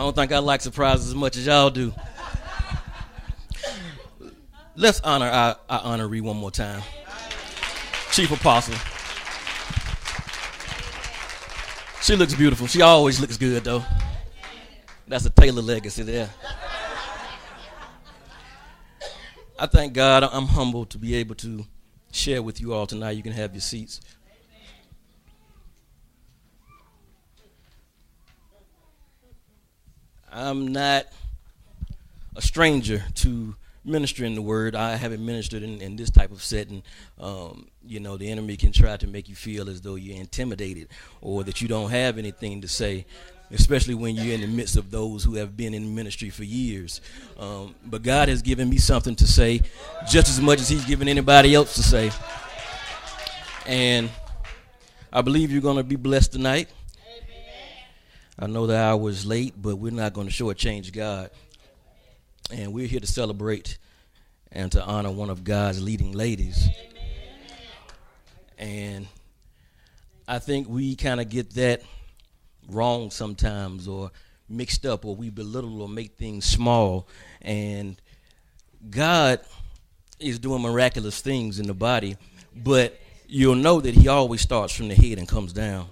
don't think I like surprises as much as y'all do. Let's honor our honoree one more time. Chief Apostle. She looks beautiful. She always looks good, though. That's a Taylor legacy there. I thank God. I'm humbled to be able to share with you all tonight. You can have your seats. I'm not a stranger to ministering the word. I haven't ministered in this type of setting. The enemy can try to make you feel as though you're intimidated or that you don't have anything to say, especially when you're in the midst of those who have been in ministry for years. But God has given me something to say just as much as he's given anybody else to say. And I believe you're going to be blessed tonight. I know the hour is late, but we're not going to shortchange God. And we're here to celebrate and to honor one of God's leading ladies. And I think we kind of get that wrong sometimes, or mixed up, or we belittle or make things small. And God is doing miraculous things in the body, but you'll know that he always starts from the head and comes down.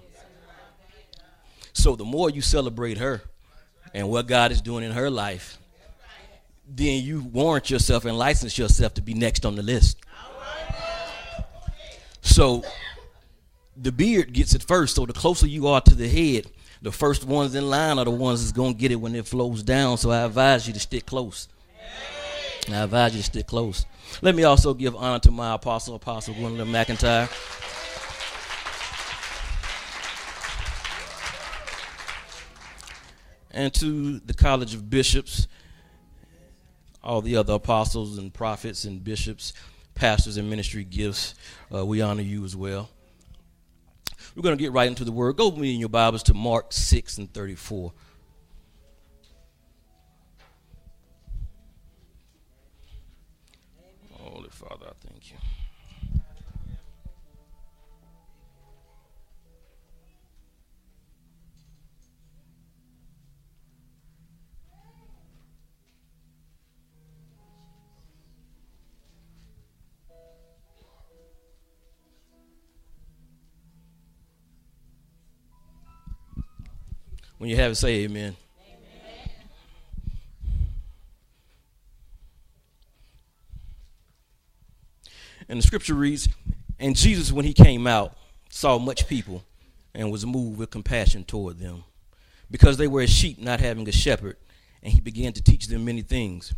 So the more you celebrate her and what God is doing in her life, then you warrant yourself and license yourself to be next on the list. So the beard gets it first. So the closer you are to the head, the first ones in line are the ones that's going to get it when it flows down. So I advise you to stick close. Let me also give honor to my Apostle Gwendolyn McIntyre. And to the College of Bishops, all the other apostles and prophets and bishops, pastors and ministry gifts, we honor you as well. We're going to get right into the word. Go with me in your Bibles to Mark 6:34. Holy Father, I thank you. When you have it, say amen. Amen. And the scripture reads, and Jesus, when he came out, saw much people and was moved with compassion toward them, because they were as sheep not having a shepherd, and he began to teach them many things.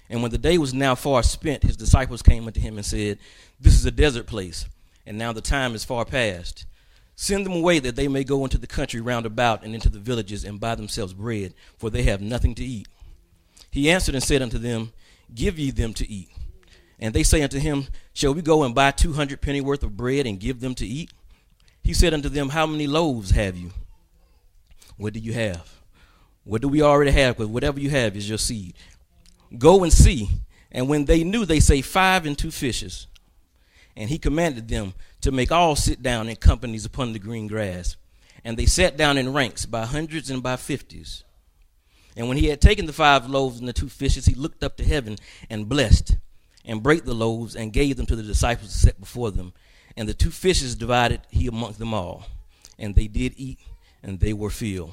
And when the day was now far spent, his disciples came unto him and said, this is a desert place, and now the time is far past. Send them away that they may go into the country round about and into the villages and buy themselves bread, for they have nothing to eat. He answered and said unto them, give ye them to eat. And they say unto him, shall we go and buy 200 pennyworth of bread and give them to eat? He said unto them, how many loaves have you? What do you have? What do we already have? Because whatever you have is your seed. Go and see. And when they knew, they say 5 and 2 fishes. And he commanded them to make all sit down in companies upon the green grass. And they sat down in ranks by hundreds and by 50s. And when he had taken the 5 loaves and the 2 fishes, he looked up to heaven and blessed, and brake the loaves and gave them to the disciples to set before them. And the 2 fishes divided he amongst them all. And they did eat, and they were filled.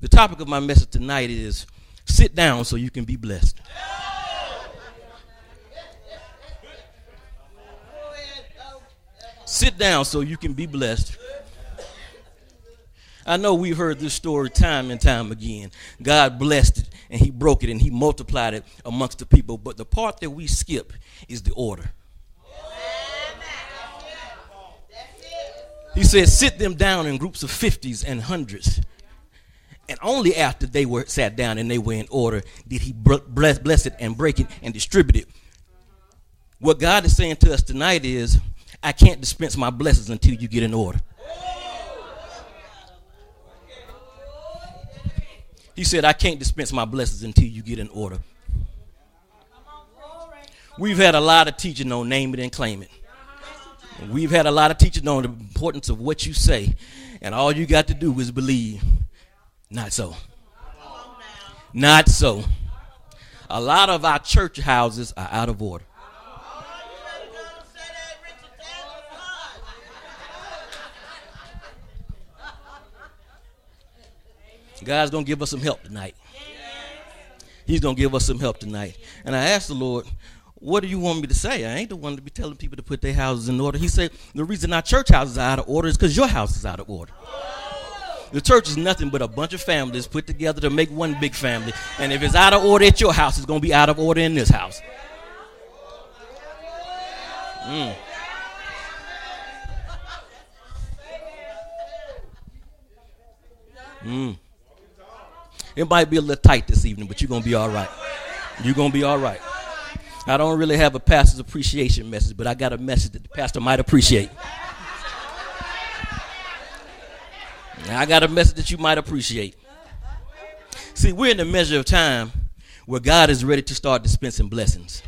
The topic of my message tonight is, sit down so you can be blessed. Sit down so you can be blessed. I know we've heard this story time and time again. God blessed it, and he broke it, and he multiplied it amongst the people. But the part that we skip is the order. He said, sit them down in groups of 50s and 100s. And only after they were sat down and they were in order did he bless it and break it and distribute it. What God is saying to us tonight is, I can't dispense my blessings until you get in order. He said, I can't dispense my blessings until you get in order. We've had a lot of teaching on name it and claim it. We've had a lot of teaching on the importance of what you say. And all you got to do is believe. Not so. Not so. A lot of our church houses are out of order. God's going to give us some help tonight. He's going to give us some help tonight. And I asked the Lord, what do you want me to say? I ain't the one to be telling people to put their houses in order. He said, the reason our church houses are out of order is because your house is out of order. The church is nothing but a bunch of families put together to make one big family. And if it's out of order at your house, it's going to be out of order in this house. It might be a little tight this evening, but you're going to be all right. You're going to be all right. I don't really have a pastor's appreciation message, but I got a message that the pastor might appreciate. I got a message that you might appreciate. See, we're in the measure of time where God is ready to start dispensing blessings.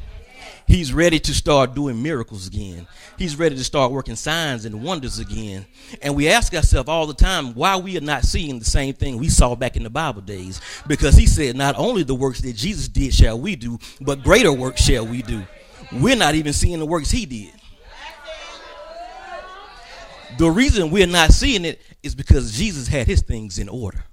He's ready to start doing miracles again. He's ready to start working signs and wonders again. And we ask ourselves all the time why we are not seeing the same thing we saw back in the Bible days. Because he said not only the works that Jesus did shall we do, but greater works shall we do. We're not even seeing the works he did. The reason we're not seeing it is because Jesus had his things in order.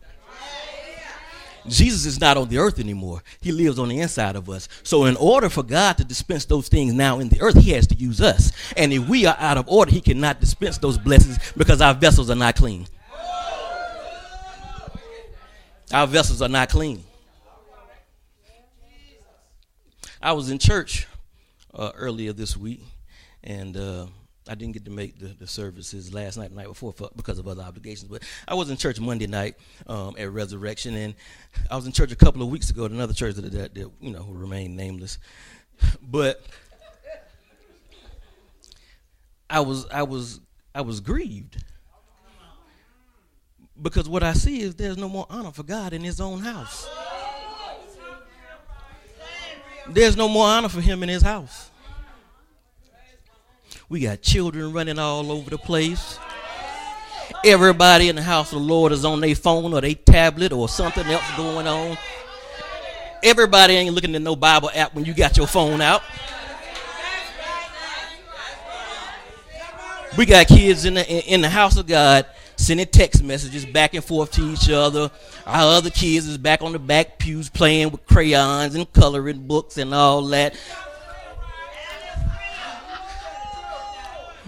Jesus is not on the earth anymore. He lives on the inside of us. So in order for God to dispense those things now in the earth, he has to use us. And if we are out of order, he cannot dispense those blessings because our vessels are not clean. Our vessels are not clean. I was in church earlier this week, and I didn't get to make the services last night, the night before, because of other obligations. But I was in church Monday night at Resurrection, and I was in church a couple of weeks ago at another church that you know, will remain nameless. But I was grieved because what I see is there's no more honor for God in his own house. There's no more honor for him in his house. We got children running all over the place. Everybody in the house of the Lord is on their phone or their tablet or something else going on. Everybody ain't looking at no Bible app when you got your phone out. We got kids in the house of God sending text messages back and forth to each other. Our other kids is back on the back pews playing with crayons and coloring books and all that.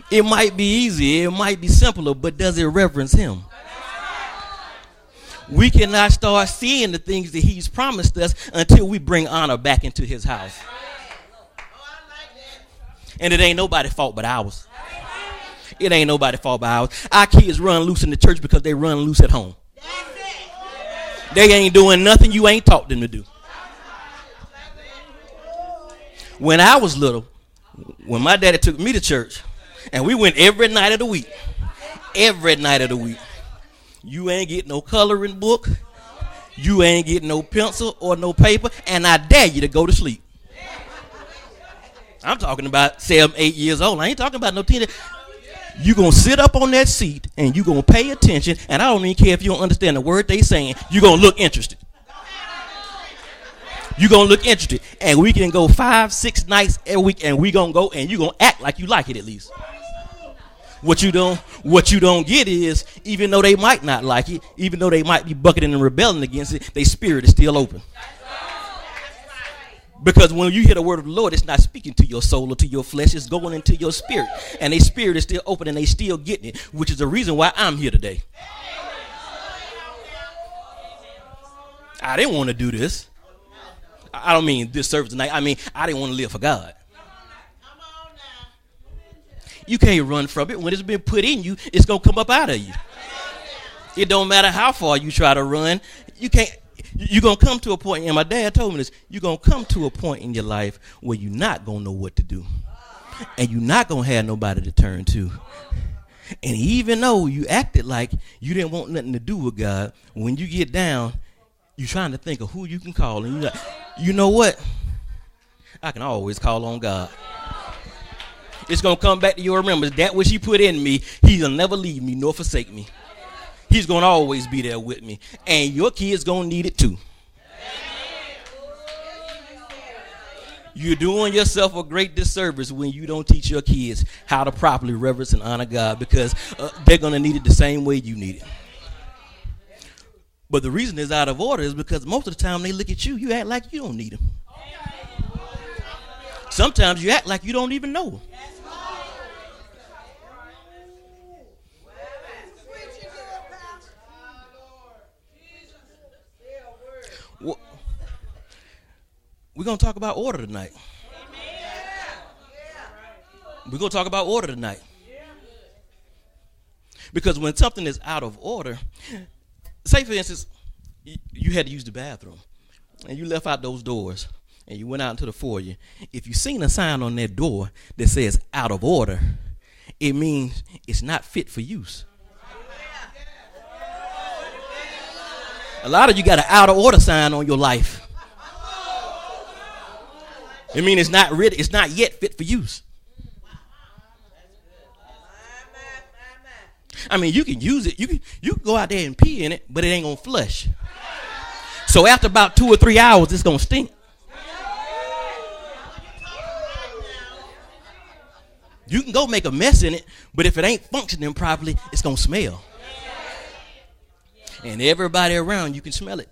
It might be easy, it might be simpler, but does it reverence him? We cannot start seeing the things that he's promised us until we bring honor back into his house. And it ain't nobody's fault but ours. It ain't nobody's fault but ours. Our kids run loose in the church because they run loose at home. They ain't doing nothing you ain't taught them to do. When I was little, when my daddy took me to church, and we went every night of the week. Every night of the week. You ain't get no coloring book. You ain't get no pencil or no paper. And I dare you to go to sleep. I'm talking about 7, 8 years old. I ain't talking about no teenager. You going to sit up on that seat and you going to pay attention. And I don't even care if you don't understand the word they saying. You going to look interested. You going to look interested. And we can go 5, 6 nights every week. And we going to go and you going to act like you like it at least. What you don't get is, even though they might not like it, even though they might be bucketing and rebelling against it, their spirit is still open. Because when you hear the word of the Lord, it's not speaking to your soul or to your flesh, it's going into your spirit. And their spirit is still open and they still getting it, which is the reason why I'm here today. I didn't want to do this. I don't mean this service tonight. I mean, I didn't want to live for God. You can't run from it. When it's been put in you, it's going to come up out of you. It don't matter how far you try to run. You can't. You're going to come to a point, and my dad told me this, you're going to come to a point in your life where you're not going to know what to do. And you're not going to have nobody to turn to. And even though you acted like you didn't want nothing to do with God, when you get down, you're trying to think of who you can call. And you're like, you know what? I can always call on God. It's going to come back to your remembrance. That which he put in me, he'll never leave me nor forsake me. He's going to always be there with me. And your kids going to need it too. You're doing yourself a great disservice when you don't teach your kids how to properly reverence and honor God, because they're going to need it the same way you need it. But the reason it's out of order is because most of the time they look at you, you act like you don't need them. Sometimes you act like you don't even know them. Well, we're going to talk about order tonight. We're going to talk about order tonight. Because when something is out of order, say for instance, you had to use the bathroom and you left out those doors and you went out into the foyer. If you seen a sign on that door that says out of order, it means it's not fit for use. A lot of you got an out of order sign on your life. It means it's not yet fit for use. I mean, you can use it. You can go out there and pee in it, but it ain't gonna flush. So after about 2 or 3 hours, it's gonna stink. You can go make a mess in it, but if it ain't functioning properly, it's gonna smell. And everybody around you can smell it.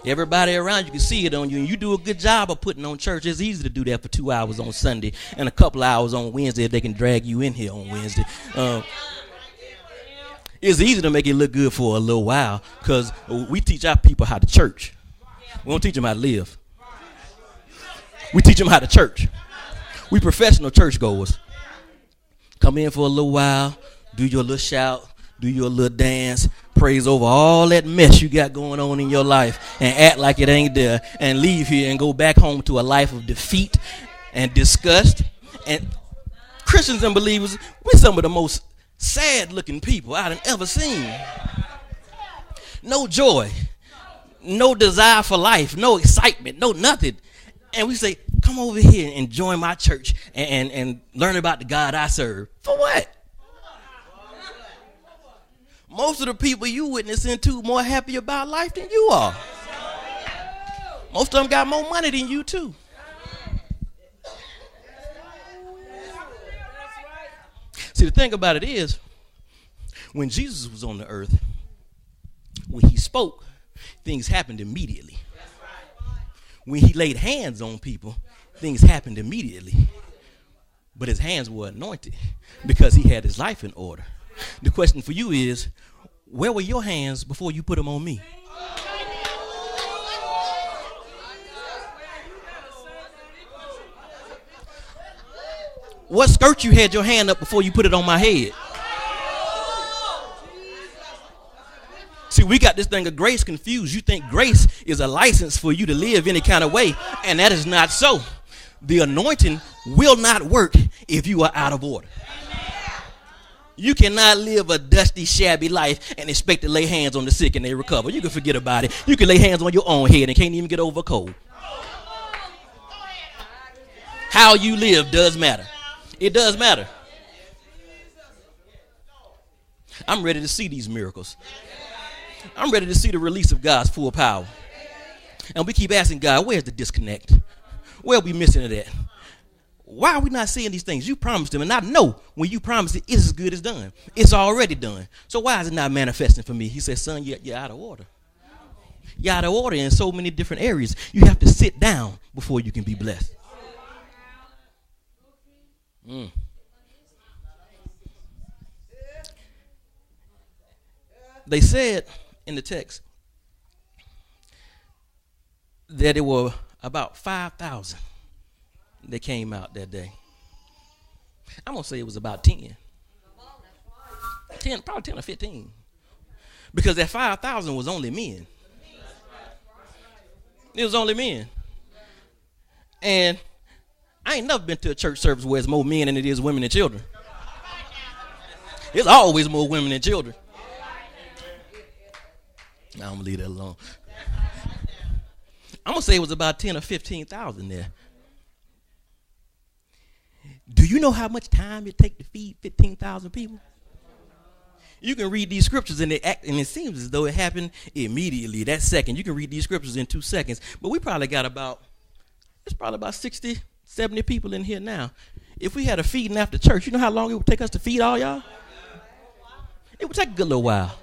Everybody around you can see it on you, and you do a good job of putting on church. It's easy to do that for 2 hours on Sunday and a couple hours on Wednesday if they can drag you in here on Wednesday. It's easy to make it look good for a little while because we teach our people how to church. We don't teach them how to live. We teach them how to church. We professional churchgoers. Come in for a little while, do your little shout, do your little dance, praise over all that mess you got going on in your life and act like it ain't there and leave here and go back home to a life of defeat and disgust. And Christians and believers, we're some of the most sad-looking people I've ever seen. No joy, no desire for life, no excitement, no nothing. And we say, come over here and join my church and learn about the God I serve. For what? Most of the people you witnessing to more happy about life than you are. Most of them got more money than you too. See, the thing about it is, when Jesus was on the earth, when he spoke, things happened immediately. When he laid hands on people, things happened immediately. But his hands were anointed because he had his life in order. The question for you is, where were your hands before you put them on me? What skirt you had your hand up before you put it on my head? See, we got this thing of grace confused. You think grace is a license for you to live any kind of way, and that is not so. The anointing will not work if you are out of order. You cannot live a dusty, shabby life and expect to lay hands on the sick and they recover. You can forget about it. You can lay hands on your own head and can't even get over a cold. How you live does matter. It does matter. I'm ready to see these miracles. I'm ready to see the release of God's full power. And we keep asking God, where's the disconnect? Where are we missing it at? Why are we not seeing these things? You promised him, and I know when you promised it, it's as good as done. It's already done. So why is it not manifesting for me? He said, son, you're out of order. You're out of order in so many different areas. You have to sit down before you can be blessed. They said in the text that there were about 5,000 that came out that day. I'm going to say it was about 10. 10, probably 10 or 15. Because that 5,000 was only men. It was only men. And I ain't never been to a church service where it's more men than it is women and children. It's always more women than children. Now I'm going to leave that alone. I'm going to say it was about 10 or 15,000 there. Do you know how much time it takes to feed 15,000 people? You can read these scriptures and it seems as though it happened immediately, that second. You can read these scriptures in 2 seconds. But we probably got about 60, 70 people in here now. If we had a feeding after church, you know how long it would take us to feed all y'all? It would take a good little while.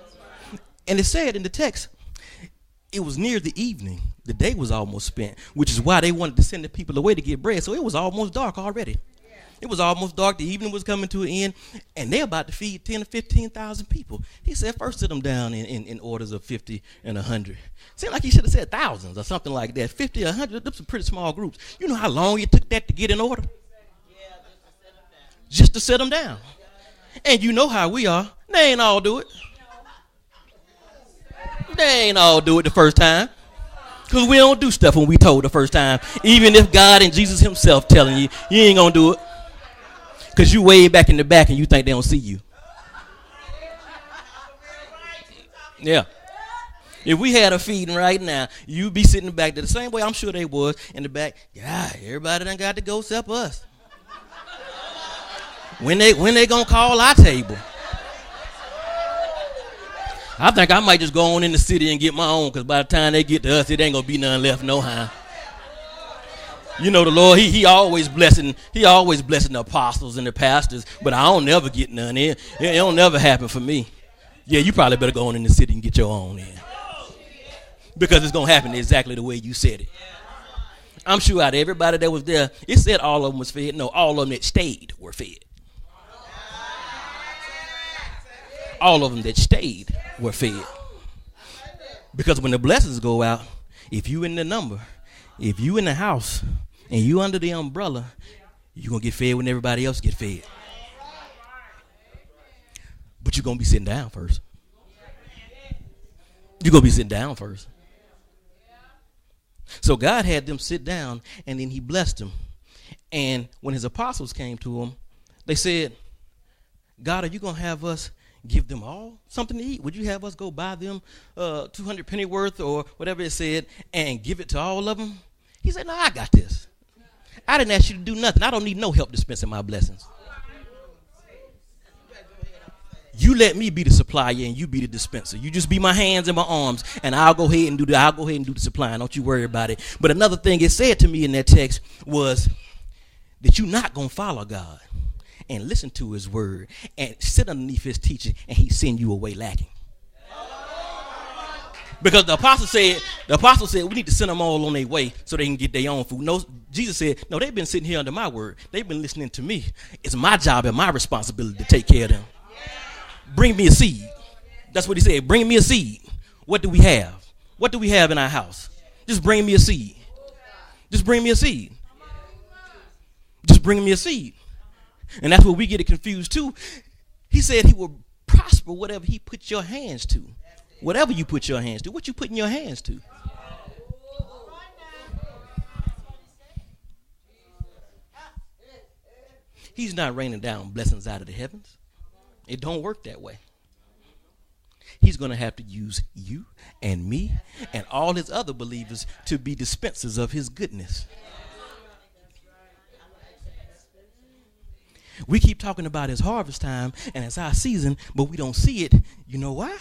And it said in the text, it was near the evening. The day was almost spent, which is why they wanted to send the people away to get bread. So it was almost dark already. It was almost dark. The evening was coming to an end, and they're about to feed 10 to 15,000 people. He said, first sit them down in orders of 50 and 100. Seemed like he should have said thousands or something like that. 50 or 100, those are pretty small groups. You know how long it took that to get in order? Just to sit them down. And you know how we are. They ain't all do it. They ain't all do it the first time. Because we don't do stuff when we told the first time. Even if God and Jesus himself telling you, you ain't going to do it. Because you way back in the back and you think they don't see you. Yeah. If we had a feeding right now, you'd be sitting back there the same way I'm sure they was in the back. Yeah, everybody done got to go except us. When they going to call our table? I think I might just go on in the city and get my own, because by the time they get to us, it ain't going to be none left no how. You know the Lord, he always blessing the apostles and the pastors, but I don't never get none in. It don't never happen for me. Yeah, you probably better go on in the city and get your own in. Because it's going to happen exactly the way you said it. I'm sure out of everybody that was there, it said all of them was fed. No, all of them that stayed were fed. All of them that stayed were fed. Because when the blessings go out, if you in the number, if you in the house, and you under the umbrella, you're going to get fed when everybody else get fed. But you're going to be sitting down first. You're going to be sitting down first. So God had them sit down, and then he blessed them. And when his apostles came to him, they said, God, are you going to have us give them all something to eat? Would you have us go buy them 200 penny worth or whatever it said and give it to all of them? He said, no, I got this. I didn't ask you to do nothing. I don't need no help dispensing my blessings. You let me be the supplier and you be the dispenser. You just be my hands and my arms, and I'll go ahead and do the supplying. Don't you worry about it. But another thing it said to me in that text was that you're not going to follow God and listen to his word and sit underneath his teaching, and he send you away lacking. Because the apostle said we need to send them all on their way so they can get their own food. No, Jesus said, no, they've been sitting here under my word. They've been listening to me. It's my job and my responsibility to take care of them. Bring me a seed. That's what he said. Bring me a seed. What do we have? What do we have in our house? Just bring me a seed. Just bring me a seed. Just bring me a seed. And that's where we get it confused too. He said he will prosper whatever he puts your hands to. Whatever you put your hands to. What you putting your hands to? He's not raining down blessings out of the heavens. It don't work that way. He's going to have to use you and me and all his other believers to be dispensers of his goodness. We keep talking about it's harvest time and it's our season, but we don't see it. You know why?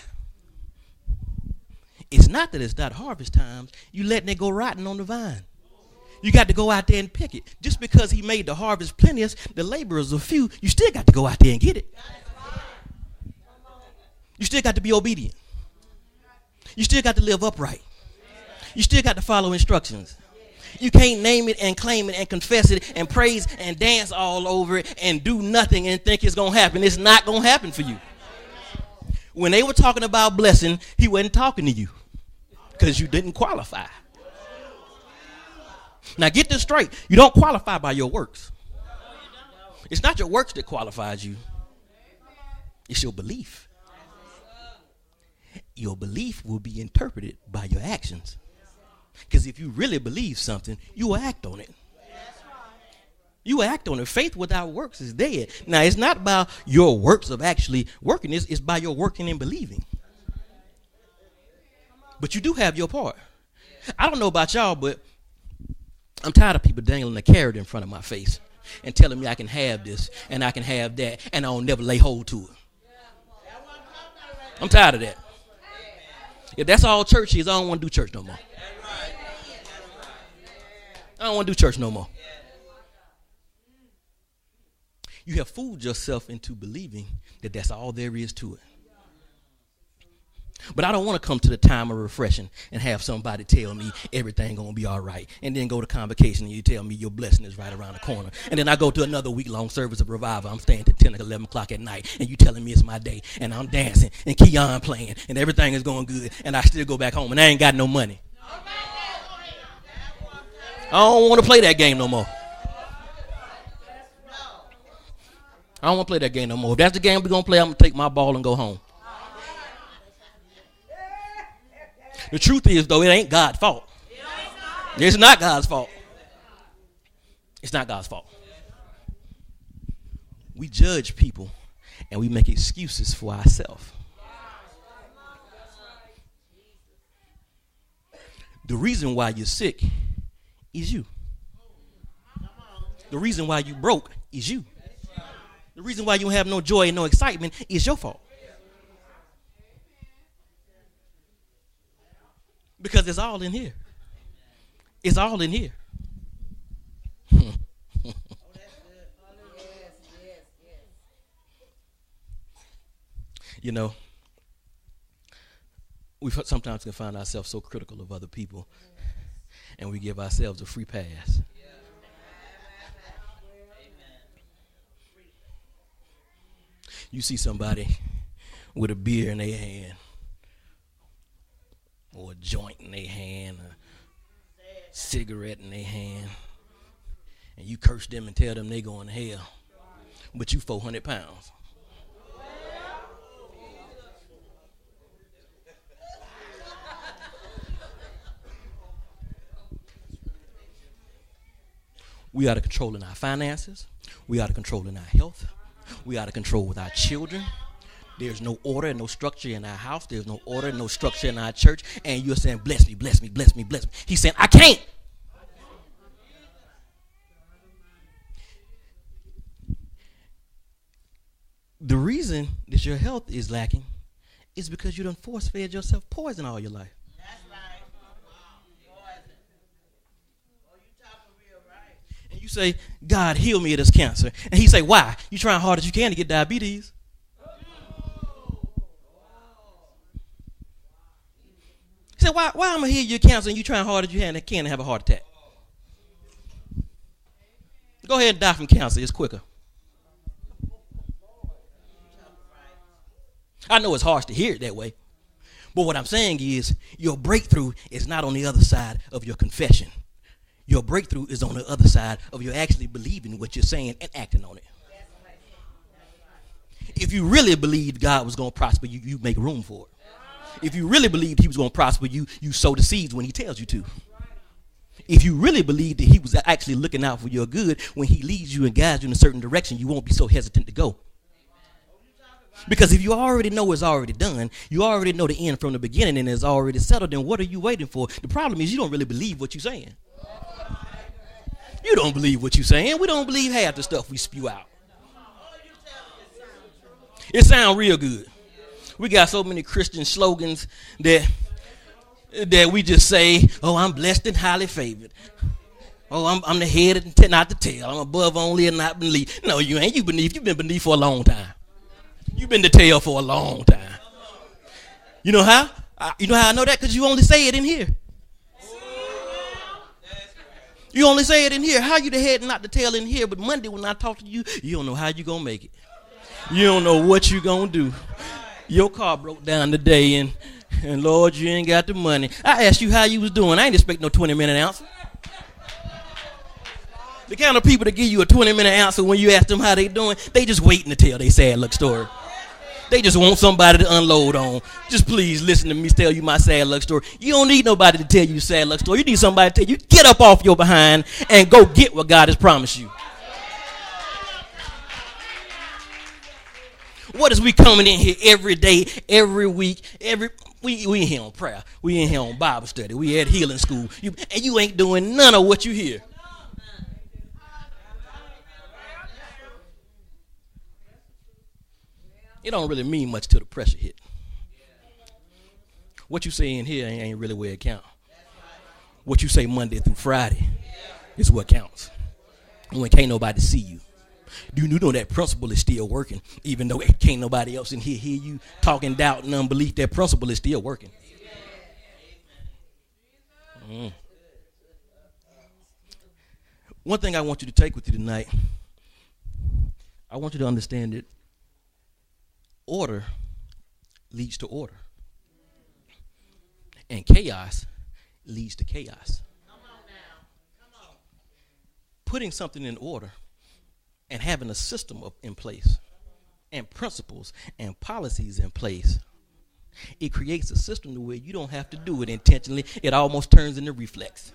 It's not that it's not harvest times. You letting it go rotten on the vine. You got to go out there and pick it. Just because he made the harvest plenteous, the laborers are few, you still got to go out there and get it. You still got to be obedient. You still got to live upright. You still got to follow instructions. You can't name it and claim it and confess it and praise and dance all over it and do nothing and think it's going to happen. It's not going to happen for you. When they were talking about blessing, he wasn't talking to you because you didn't qualify. Now get this straight. You don't qualify by your works. It's not your works that qualifies you. It's your belief. Your belief will be interpreted by your actions. Because if you really believe something, you will act on it. You will act on it. Faith without works is dead. Now, it's not about your works of actually working. It's by your working and believing. But you do have your part. I don't know about y'all, but I'm tired of people dangling a carrot in front of my face and telling me I can have this and I can have that and I'll never lay hold to it. I'm tired of that. If that's all church is, I don't want to do church no more. I don't want to do church no more. You have fooled yourself into believing that that's all there is to it. But I don't want to come to the time of refreshing and have somebody tell me everything going to be all right. And then go to convocation and you tell me your blessing is right around the corner. And then I go to another week-long service of revival. I'm staying till 10 or 11 o'clock at night. And you telling me it's my day. And I'm dancing and Keon playing. And everything is going good. And I still go back home and I ain't got no money. I don't want to play that game no more. I don't want to play that game no more. If that's the game we're going to play, I'm going to take my ball and go home. The truth is, though, it ain't God's fault. It's not God's fault. It's not God's fault. We judge people and we make excuses for ourselves. The reason why you're sick is you. The reason why you broke is you. The reason why you have no joy and no excitement is your fault. Because it's all in here. It's all in here. You know, we sometimes can find ourselves so critical of other people, and we give ourselves a free pass. You see somebody with a beer in their hand, or a joint in their hand, a cigarette in their hand, and you curse them and tell them they going to hell, but you 400 pounds. We are to control in our finances. We are to control in our health. We are to control with our children. There's no order and no structure in our house. There's no order and no structure in our church. And you're saying, bless me, bless me, bless me, bless me. He's saying, I can't. The reason that your health is lacking is because you done force-fed yourself poison all your life. That's right. Poison. Oh, you talking real right. And you say, God, heal me of this cancer. And he say, why? You trying hard as you can to get diabetes. He said, why I'm going to heal your cancer and you trying hard as you can to have a heart attack? Go ahead and die from cancer. It's quicker. I know it's harsh to hear it that way. But what I'm saying is your breakthrough is not on the other side of your confession. Your breakthrough is on the other side of you actually believing what you're saying and acting on it. If you really believed God was going to prosper you, you make room for it. If you really believed he was going to prosper you, you sow the seeds when he tells you to. If you really believed that he was actually looking out for your good, when he leads you and guides you in a certain direction, you won't be so hesitant to go. Because if you already know it's already done, you already know the end from the beginning and it's already settled, then what are you waiting for? The problem is you don't really believe what you're saying. You don't believe what you're saying. We don't believe half the stuff we spew out. It sounds real good. We got so many Christian slogans that we just say, oh, I'm blessed and highly favored. Oh, I'm the head and not the tail. I'm above only and not beneath. No, you ain't. You've been beneath for a long time. You've been the tail for a long time. You know how? You know how I know that? Because you only say it in here. You only say it in here. How you the head and not the tail in here? But Monday when I talk to you, you don't know how you going to make it. You don't know what you going to do. Your car broke down today and Lord, you ain't got the money. I asked you how you was doing. I ain't expect no 20-minute answer. The kind of people that give you a 20-minute answer when you ask them how they doing, they just waiting to tell their sad luck story. They just want somebody to unload on. Just please listen to me tell you my sad luck story. You don't need nobody to tell you sad luck story. You need somebody to tell you, get up off your behind and go get what God has promised you. What is we coming in here every day, every week, we in here on prayer. We in here on Bible study. We at healing school. And you ain't doing none of what you hear. It don't really mean much till the pressure hit. What you say in here ain't really where it counts. What you say Monday through Friday is what counts. When can't nobody see you. Do you know that principle is still working? Even though can't nobody else in here hear you talking doubt and unbelief, that principle is still working. One thing I want you to take with you tonight, I want you to understand that order leads to order. And chaos leads to chaos. Come on now. Come on. Putting something in order and having a system in place and principles and policies in place, it creates a system to where you don't have to do it intentionally. It almost turns into reflex.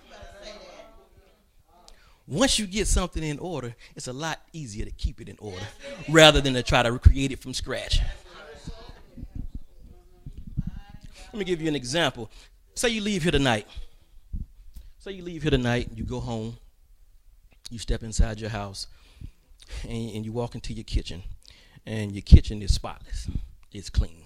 Once you get something in order, it's a lot easier to keep it in order rather than to try to recreate it from scratch. Let me give you an example. Say you leave here tonight. You go home, you step inside your house, and you walk into your kitchen, and your kitchen is spotless. It's clean.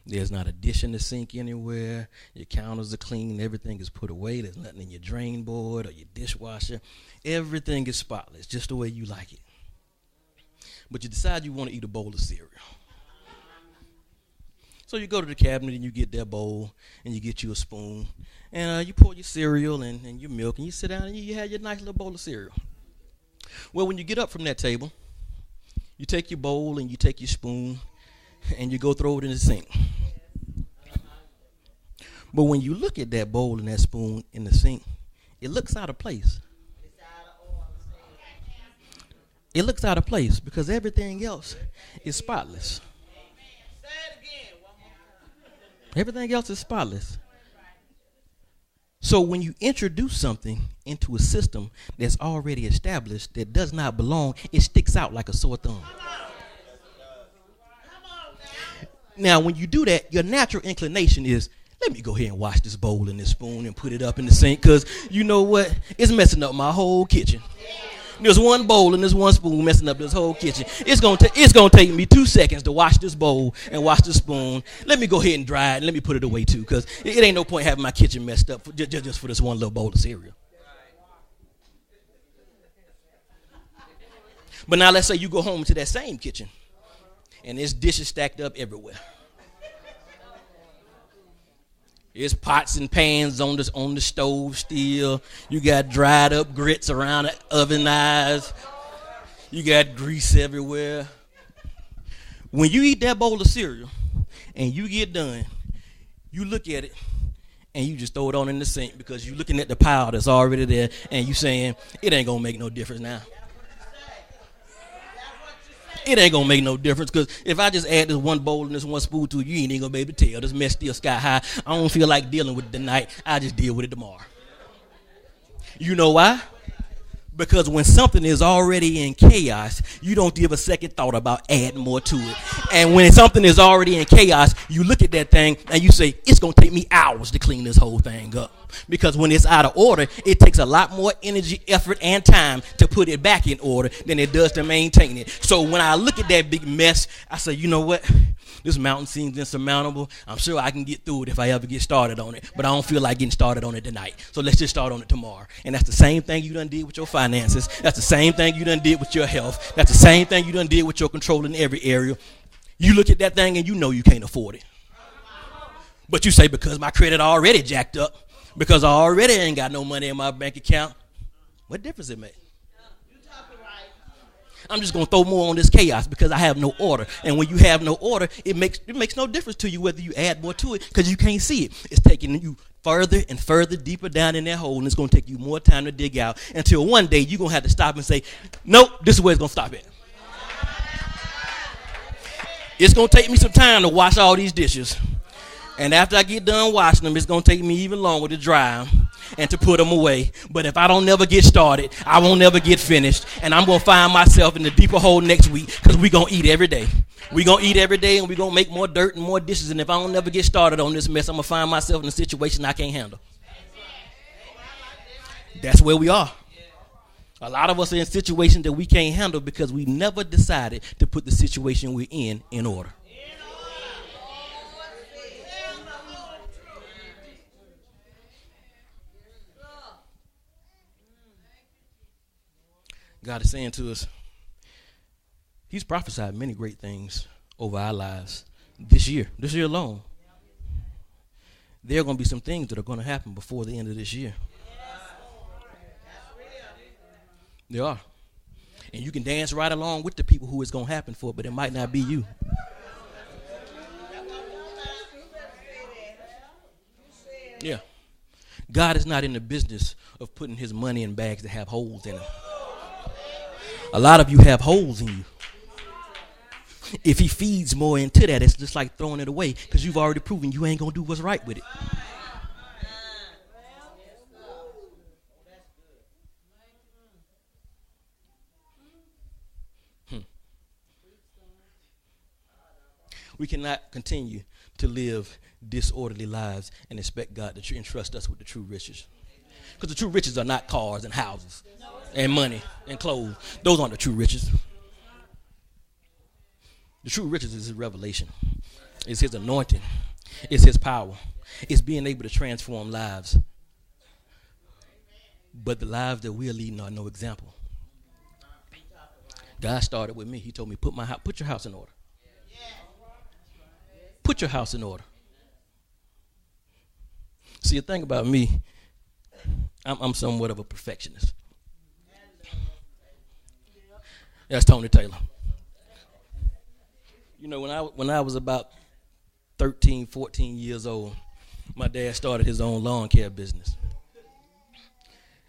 There's not a dish in the sink anywhere. Your counters are clean. Everything is put away. There's nothing in your drain board or your dishwasher. Everything is spotless, just the way you like it. But you decide you want to eat a bowl of cereal. So you go to the cabinet and you get that bowl and you get you a spoon and you pour your cereal and your milk and you sit down and you have your nice little bowl of cereal. Well, when you get up from that table, you take your bowl and you take your spoon and you go throw it in the sink. But when you look at that bowl and that spoon in the sink, it looks out of place. It looks out of place because everything else is spotless. Everything else is spotless. So when you introduce something into a system that's already established that does not belong, it sticks out like a sore thumb. Now, when you do that, your natural inclination is, let me go ahead and wash this bowl and this spoon and put it up in the sink because you know what? It's messing up my whole kitchen. There's one bowl and there's one spoon messing up this whole kitchen. It's gonna take me 2 seconds to wash this bowl and wash the spoon. Let me go ahead and dry it and let me put it away too, because it ain't no point having my kitchen messed up just for this one little bowl of cereal. But now let's say you go home to that same kitchen and there's dishes stacked up everywhere. There's pots and pans on the stove still. You got dried up grits around the oven eyes. You got grease everywhere. When you eat that bowl of cereal and you get done, you look at it and you just throw it on in the sink because you're looking at the pile that's already there and you saying, it ain't going to make no difference now. It ain't gonna make no difference because if I just add this one bowl and this one spoon to it, you ain't even gonna be able to tell. This mess still sky high. I don't feel like dealing with it tonight. I just deal with it tomorrow. You know why? Because when something is already in chaos, you don't give a second thought about adding more to it. And when something is already in chaos, you look at that thing and you say, it's going to take me hours to clean this whole thing up. Because when it's out of order, it takes a lot more energy, effort, and time to put it back in order than it does to maintain it. So when I look at that big mess, I say, you know what? This mountain seems insurmountable. I'm sure I can get through it if I ever get started on it. But I don't feel like getting started on it tonight. So let's just start on it tomorrow. And that's the same thing you done did with your finances. That's the same thing you done did with your health. That's the same thing you done did with your control in every area. You look at that thing and you know you can't afford it. But you say, because my credit already jacked up, because I already ain't got no money in my bank account, what difference it make? I'm just going to throw more on this chaos because I have no order. And when you have no order, it makes no difference to you whether you add more to it because you can't see it. It's taking you further and further deeper down in that hole, and it's going to take you more time to dig out until one day you're going to have to stop and say, nope, this is where it's going to stop at. It's going to take me some time to wash all these dishes. And after I get done washing them, it's going to take me even longer to dry them and to put them away. But if I don't never get started, I won't never get finished. And I'm going to find myself in the deeper hole next week because we're going to eat every day. We're going to eat every day and we're going to make more dirt and more dishes. And if I don't never get started on this mess, I'm going to find myself in a situation I can't handle. That's where we are. A lot of us are in situations that we can't handle because we never decided to put the situation we're in order. God is saying to us, he's prophesied many great things over our lives this year alone. There are going to be some things that are going to happen before the end of this year. There are. And you can dance right along with the people who it's going to happen for, but it might not be you. Yeah. God is not in the business of putting his money in bags that have holes in them. A lot of you have holes in you. If he feeds more into that, it's just like throwing it away because you've already proven you ain't going to do what's right with it. We cannot continue to live disorderly lives and expect God to entrust us with the true riches. Because the true riches are not cars and houses and money and clothes. Those aren't the true riches. The true riches is his revelation. It's his anointing. It's his power. It's being able to transform lives. But the lives that we are leading are no example. God started with me. He told me, put your house in order. Put your house in order. See, the thing about me, I'm somewhat of a perfectionist. That's Tony Taylor. You know, when I was about 13, 14 years old, my dad started his own lawn care business.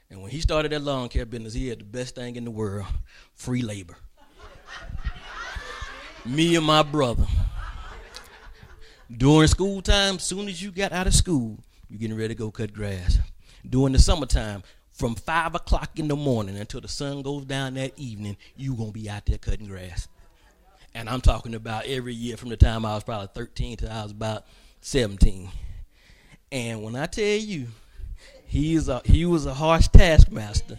And when he started that lawn care business, he had the best thing in the world, free labor. Me and my brother. During school time, soon as you got out of school, you're getting ready to go cut grass. During the summertime, from 5 o'clock in the morning until the sun goes down that evening, you're going to be out there cutting grass. And I'm talking about every year from the time I was probably 13 to I was about 17. And when I tell you, he was a harsh taskmaster.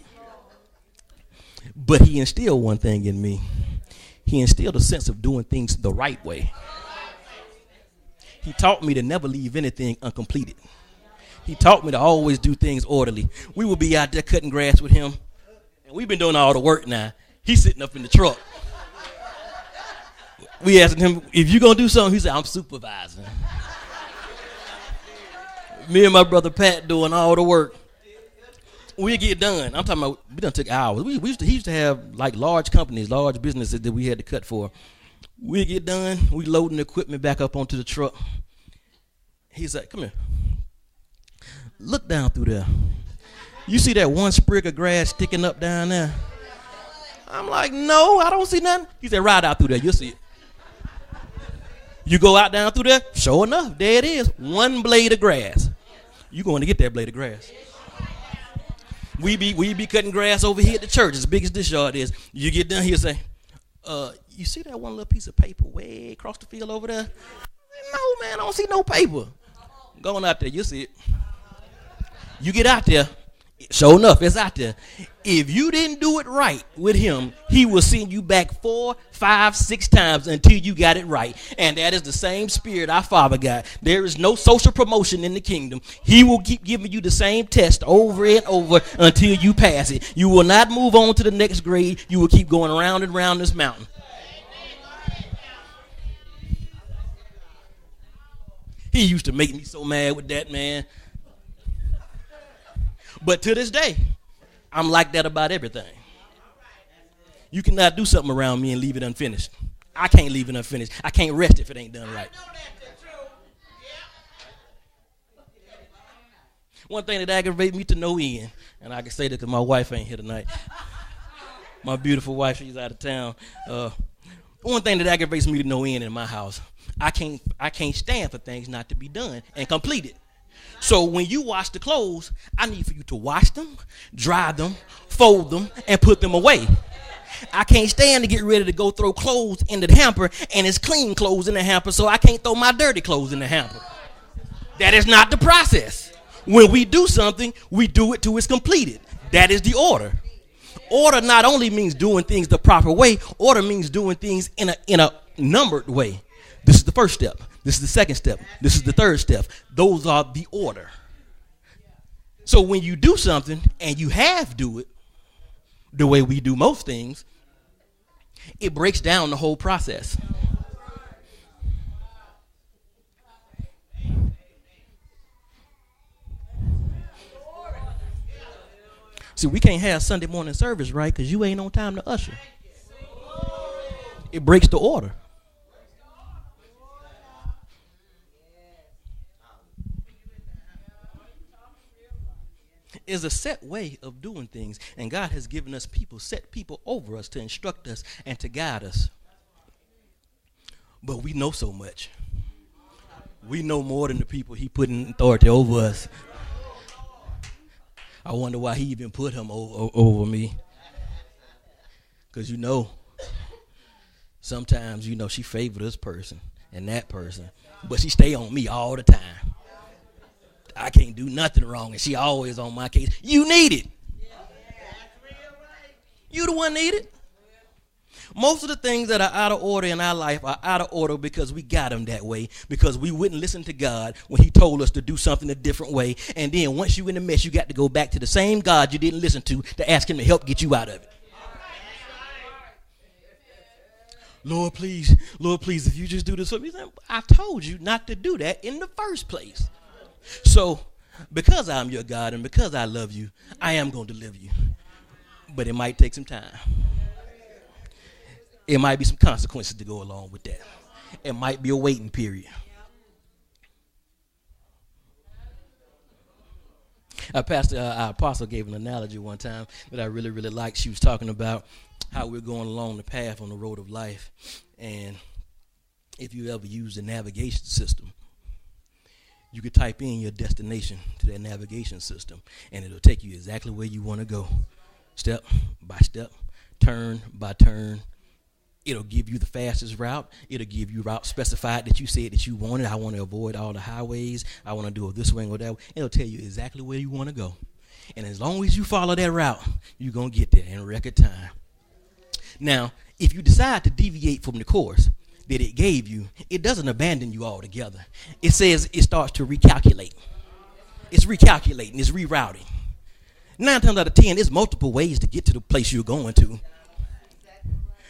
But he instilled one thing in me. He instilled a sense of doing things the right way. He taught me to never leave anything uncompleted. He taught me to always do things orderly. We would be out there cutting grass with him, and we've been doing all the work now. He's sitting up in the truck. We asking him, if you're going to do something, he said, I'm supervising. Me and my brother Pat doing all the work. We get done. I'm talking about, we done took hours. He used to have like large companies, large businesses that we had to cut for. We get done, we loading the equipment back up onto the truck. He's like, come here. Look down through there. You see that one sprig of grass sticking up down there? I'm like, no, I don't see nothing. He said, ride out through there, you'll see it. You go out down through there, sure enough, there it is, one blade of grass. You going to get that blade of grass. We be cutting grass over here at the church, as big as this yard is. You get done, he'll say, you see that one little piece of paper way across the field over there? No, man, I don't see no paper. Going out there, you'll see it. You get out there, sure enough, it's out there. If you didn't do it right with him, he will send you back 4, 5, 6 times until you got it right. And that is the same spirit our Father got. There is no social promotion in the kingdom. He will keep giving you the same test over and over until you pass it. You will not move on to the next grade. You will keep going around and around this mountain. He used to make me so mad with that, man. But to this day, I'm like that about everything. You cannot do something around me and leave it unfinished. I can't leave it unfinished. I can't rest if it ain't done right. One thing that aggravates me to no end, and I can say that because my wife ain't here tonight. My beautiful wife, she's out of town. One thing that aggravates me to no end in my house, I can't stand for things not to be done and completed. So when you wash the clothes, I need for you to wash them, dry them, fold them, and put them away. I can't stand to get ready to go throw clothes in the hamper and it's clean clothes in the hamper, so I can't throw my dirty clothes in the hamper. That is not the process. When we do something, we do it till it's completed. That is the order. Order not only means doing things the proper way, order means doing things in a numbered way. This is the first step. This is the second step. This is the third step. Those are the order. So when you do something and you half do it, the way we do most things, it breaks down the whole process. See, we can't have Sunday morning service, right? Because you ain't on time to usher. It breaks the order. Is a set way of doing things, and God has given us people, set people over us to instruct us and to guide us. But we know so much. We know more than the people he put in authority over us. I wonder why he even put him over me. Because sometimes she favored this person and that person, but she stay on me all the time. I can't do nothing wrong, and she always on my case. You need it. You the one need it. Most of the things that are out of order in our life are out of order because we got them that way, because we wouldn't listen to God when he told us to do something a different way. And then once you in the mess, you got to go back to the same God you didn't listen to ask him to help get you out of it. Lord, please, if you just do this for me. I told you not to do that in the first place. So because I'm your God and because I love you, I am going to deliver you. But it might take some time. It might be some consequences to go along with that. It might be a waiting period. Our apostle gave an analogy one time that I really, really liked. She was talking about how we're going along the path on the road of life. And if you ever use the navigation system, you could type in your destination to that navigation system, and it'll take you exactly where you want to go, step by step, turn by turn. It'll give you the fastest route. It'll give you route specified that you said that you wanted. I want to avoid all the highways. I want to do it this way or that way. It'll tell you exactly where you want to go. And as long as you follow that route, you're going to get there in record time. Now, if you decide to deviate from the course that it gave you, it doesn't abandon you altogether. It says it starts to recalculate. It's recalculating. It's rerouting. 9 times out of 10, there's multiple ways to get to the place you're going to.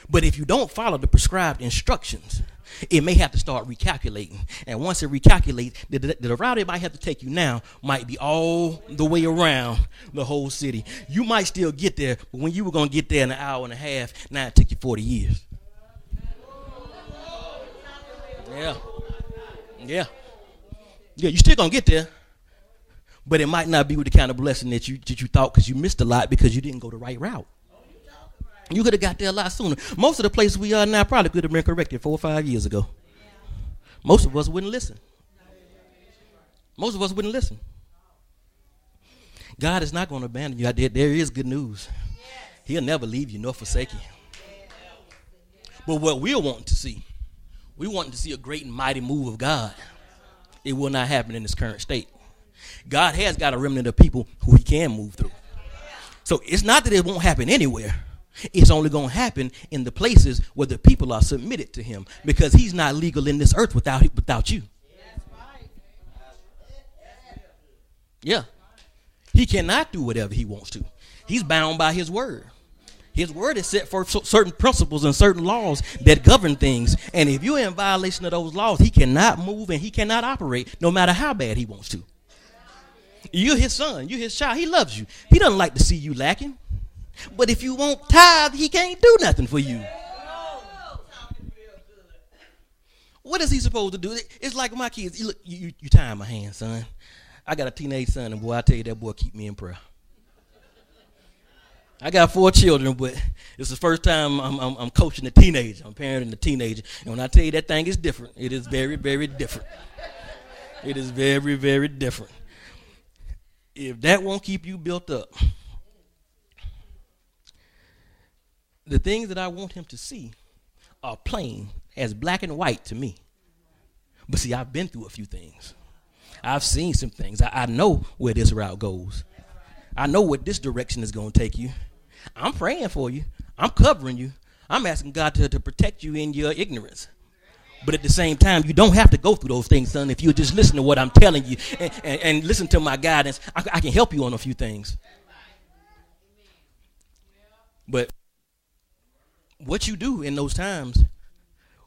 But if you don't follow the prescribed instructions, it may have to start recalculating. And once it recalculates, the route it might have to take you now might be all the way around the whole city. You might still get there, but when you were going to get there in an hour and a half, now it took you 40 years. Yeah, you're still going to get there, but it might not be with the kind of blessing that you thought, because you missed a lot because you didn't go the right route. You could have got there a lot sooner. Most of the places we are now probably could have been corrected 4 or 5 years ago. Most of us wouldn't listen. God is not going to abandon you out there. There is good news. He'll never leave you nor forsake you. But what we're wanting to see, we want to see a great and mighty move of God. It will not happen in this current state. God has got a remnant of people who he can move through. So it's not that it won't happen anywhere. It's only going to happen in the places where the people are submitted to him, because he's not legal in this earth without you. Yeah. He cannot do whatever he wants to. He's bound by his word. His word is set for certain principles and certain laws that govern things. And if you're in violation of those laws, he cannot move and he cannot operate no matter how bad he wants to. You're his son. You're his child. He loves you. He doesn't like to see you lacking. But if you won't tithe, he can't do nothing for you. What is he supposed to do? It's like my kids. Look, you tying my hand, son. I got a teenage son, and boy, I tell you, that boy keep me in prayer. I got 4 children, but it's the first time I'm coaching a teenager. I'm parenting a teenager. And when I tell you that thing is different, it is very, very different. It is very, very different. If that won't keep you built up, the things that I want him to see are plain as black and white to me. But see, I've been through a few things. I've seen some things. I know where this route goes. I know what this direction is going to take you. I'm praying for you. I'm covering you. I'm asking God to protect you in your ignorance. But at the same time, you don't have to go through those things, son. If you just listen to what I'm telling you and listen to my guidance, I can help you on a few things. But what you do in those times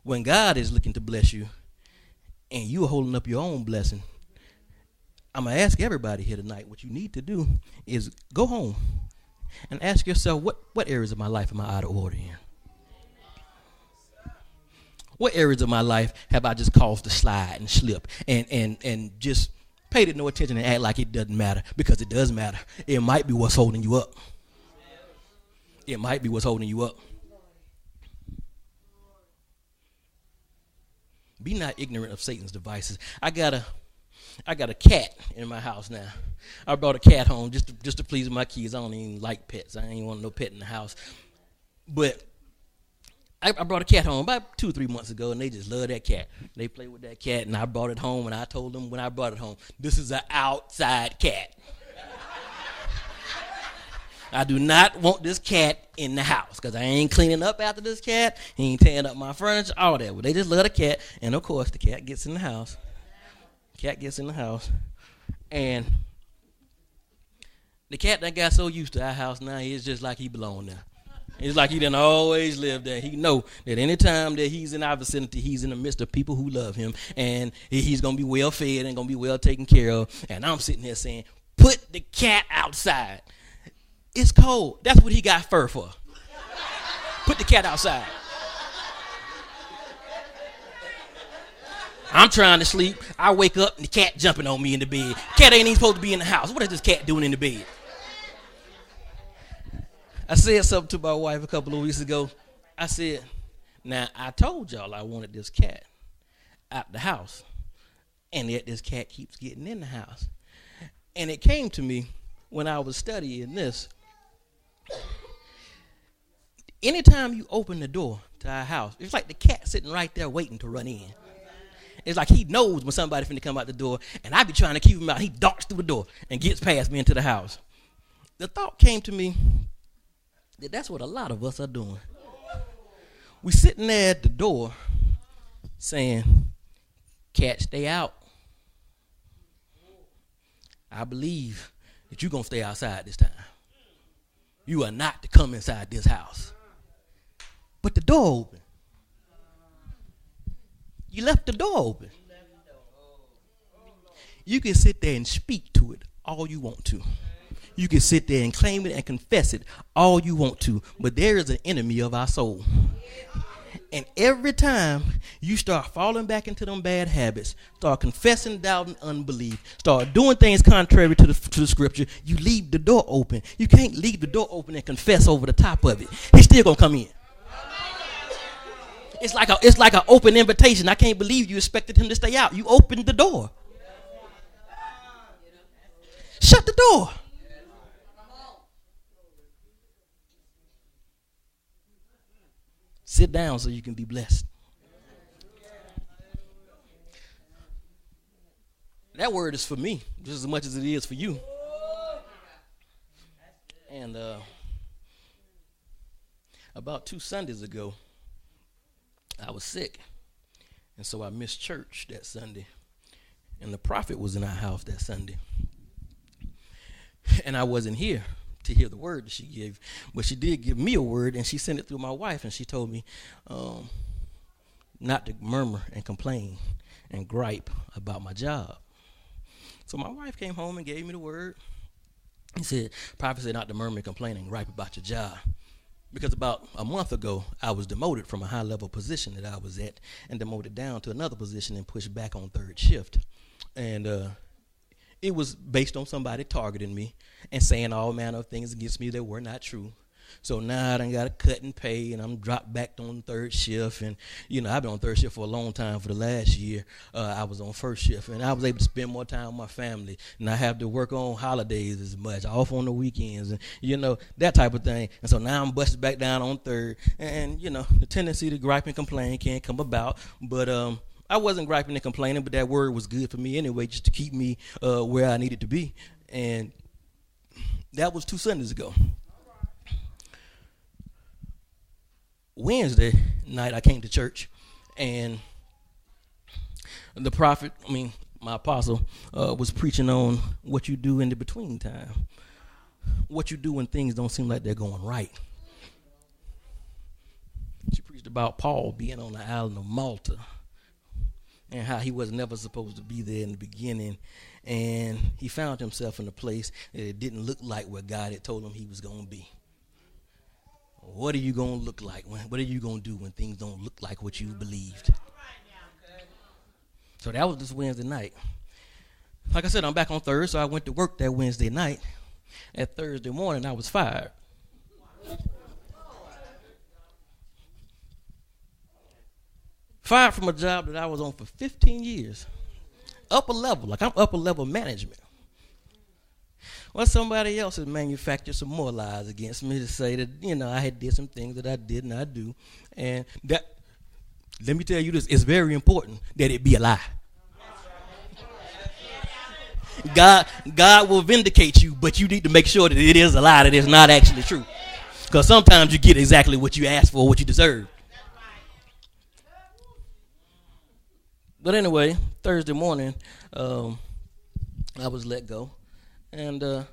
when God is looking to bless you and you are holding up your own blessing, I'm going to ask everybody here tonight, what you need to do is go home and ask yourself, what areas of my life am I out of order in? What areas of my life have I just caused to slide and slip and just paid it no attention and act like it doesn't matter? Because it does matter. It might be what's holding you up. It might be what's holding you up. Be not ignorant of Satan's devices. I got a cat in my house now. I brought a cat home just to please my kids. I don't even like pets. I ain't want no pet in the house. But I brought a cat home about 2 or 3 months ago, and they just love that cat. They play with that cat, and I brought it home, and I told them when I brought it home, this is an outside cat. I do not want this cat in the house because I ain't cleaning up after this cat. He ain't tearing up my furniture, all that. But they just love the cat, and of course, the cat gets in the house. Cat gets in the house, and the cat that got so used to our house now, it's just like he belong there. It's like he done always lived there. He know that any time that he's in our vicinity, he's in the midst of people who love him, and he's going to be well fed and going to be well taken care of. And I'm sitting there saying, put the cat outside. It's cold. That's what he got fur for. Put the cat outside. I'm trying to sleep. I wake up and the cat jumping on me in the bed. Cat ain't even supposed to be in the house. What is this cat doing in the bed? I said something to my wife a couple of weeks ago. I said, now I told y'all I wanted this cat out the house. And yet this cat keeps getting in the house. And it came to me when I was studying this. Anytime you open the door to our house, it's like the cat sitting right there waiting to run in. It's like he knows when somebody's finna come out the door, and I be trying to keep him out. He darts through the door and gets past me into the house. The thought came to me that that's what a lot of us are doing. We sitting there at the door saying, cat, stay out. I believe that you're going to stay outside this time. You are not to come inside this house. But the door open. You left the door open. You can sit there and speak to it all you want to. You can sit there and claim it and confess it all you want to. But there is an enemy of our soul. And every time you start falling back into them bad habits, start confessing doubt and unbelief, start doing things contrary to the scripture, you leave the door open. You can't leave the door open and confess over the top of it. He's still going to come in. It's like an open invitation. I can't believe you expected him to stay out. You opened the door. Shut the door. Sit down so you can be blessed. That word is for me just as much as it is for you. And about 2 Sundays ago, I was sick. And so I missed church that Sunday. And the prophet was in our house that Sunday. And I wasn't here to hear the word that she gave. But she did give me a word, and she sent it through my wife, and she told me not to murmur and complain and gripe about my job. So my wife came home and gave me the word. He said, prophet said not to murmur and complain and gripe about your job. Because about a month ago, I was demoted from a high-level position that I was at and demoted down to another position and pushed back on third shift. And it was based on somebody targeting me and saying all manner of things against me that were not true. So now I done got a cut in pay, and I'm dropped back on third shift. And, you know, I've been on third shift for a long time. For the last year, I was on first shift. And I was able to spend more time with my family. And I have to work on holidays as much, off on the weekends, and, you know, that type of thing. And so now I'm busted back down on third. And, you know, the tendency to gripe and complain can't come about. But I wasn't griping and complaining, but that word was good for me anyway, just to keep me where I needed to be. And that was 2 Sundays ago. Wednesday night I came to church, and the prophet, my apostle, was preaching on what you do in the between time. What you do when things don't seem like they're going right. about Paul being on the island of Malta and how he was never supposed to be there in the beginning, and he found himself in a place that it didn't look like where God had told him he was going to be. What are you going to look like? What are you going to do when things don't look like what you believed? So that was this Wednesday night. Like I said, I'm back on Thursday, so I went to work that Wednesday night. At Thursday morning, I was fired. Fired from a job that I was on for 15 years. Upper level, like I'm upper level management. Well, somebody else has manufactured some more lies against me to say that, I had did some things that I did not do. And that, let me tell you this, it's very important that it be a lie. God will vindicate you, but you need to make sure that it is a lie, that it's not actually true. Because sometimes you get exactly what you asked for, what you deserve. But anyway, Thursday morning, I was let go. And I